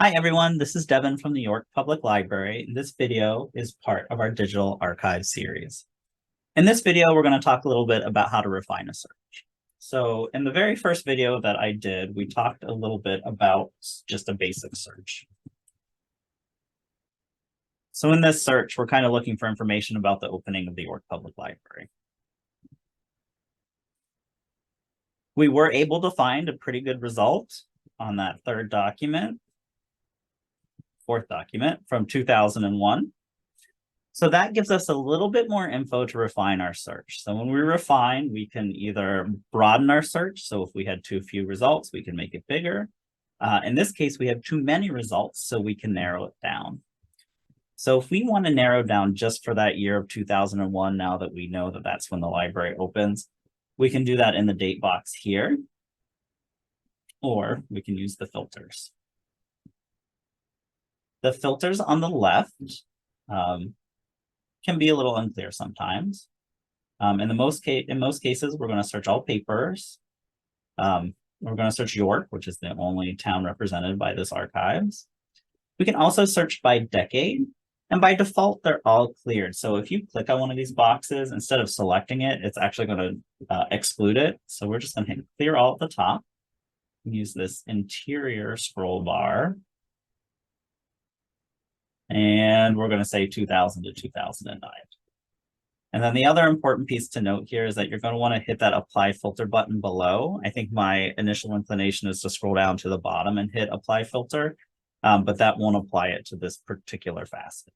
Hi everyone, this is Devin from the York Public Library. This video is part of our digital archive series. In this video, we're going to talk a little bit about how to refine a search. So in the very first video that I did, we talked a little bit about just a basic search. So in this search, we're kind of looking for information about the opening of the York Public Library. We were able to find a pretty good result on that fourth document from 2001. So that gives us a little bit more info to refine our search. So when we refine, we can either broaden our search. So if we had too few results, we can make it bigger. In this case, we have too many results, so we can narrow it down. So if we want to narrow down just for that year of 2001, now that we know that that's when the library opens, we can do that in the date box here, or we can use the filters. The filters on the left can be a little unclear sometimes. In most cases, we're going to search all papers. We're going to search York, which is the only town represented by this archives. We can also search by decade, and by default, they're all cleared. So if you click on one of these boxes, instead of selecting it, it's actually going to exclude it. So we're just going to hit clear all at the top and use this interior scroll bar. And we're going to say 2000 to 2009. And then the other important piece to note here is that you're going to want to hit that apply filter button below. I think my initial inclination is to scroll down to the bottom and hit apply filter, but that won't apply it to this particular facet.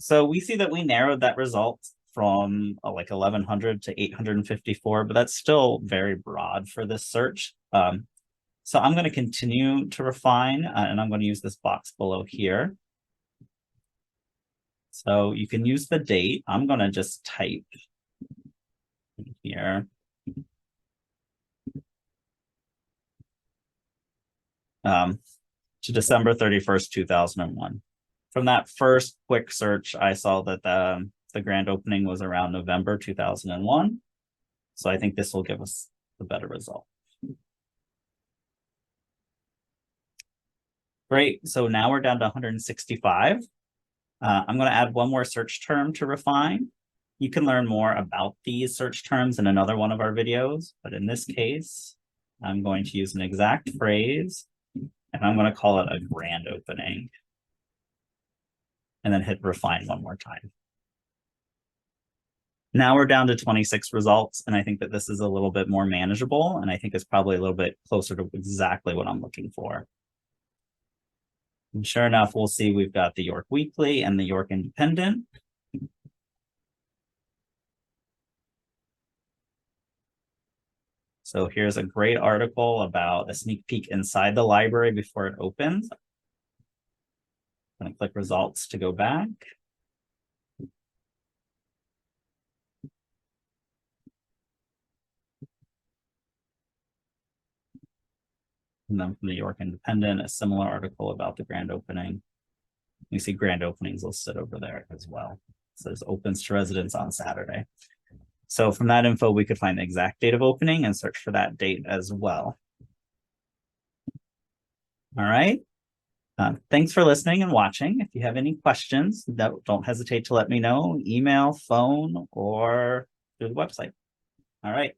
So we see that we narrowed that result from like 1100 to 854, but that's still very broad for this search. So I'm going to continue to refine, and I'm going to use this box below here. So you can use the date. I'm going to just type here. To December 31st, 2001. From that first quick search, I saw that the grand opening was around November 2001. So I think this will give us the better result. Great, so now we're down to 165. I'm going to add one more search term to refine. You can learn more about these search terms in another one of our videos, but in this case, I'm going to use an exact phrase, and I'm going to call it a grand opening. And then hit refine one more time. Now we're down to 26 results, and I think that this is a little bit more manageable, and I think it's probably a little bit closer to exactly what I'm looking for. And sure enough, we'll see we've got the York Weekly and the York Independent. So here's a great article about a sneak peek inside the library before it opens. I'm going to click results to go back. And then from the York Independent, a similar article about the grand opening. You see grand openings listed over there as well. It says opens to residents on Saturday. So from that info, we could find the exact date of opening and search for that date as well. All right. Thanks for listening and watching. If you have any questions, don't hesitate to let me know, email, phone, or through the website. All right.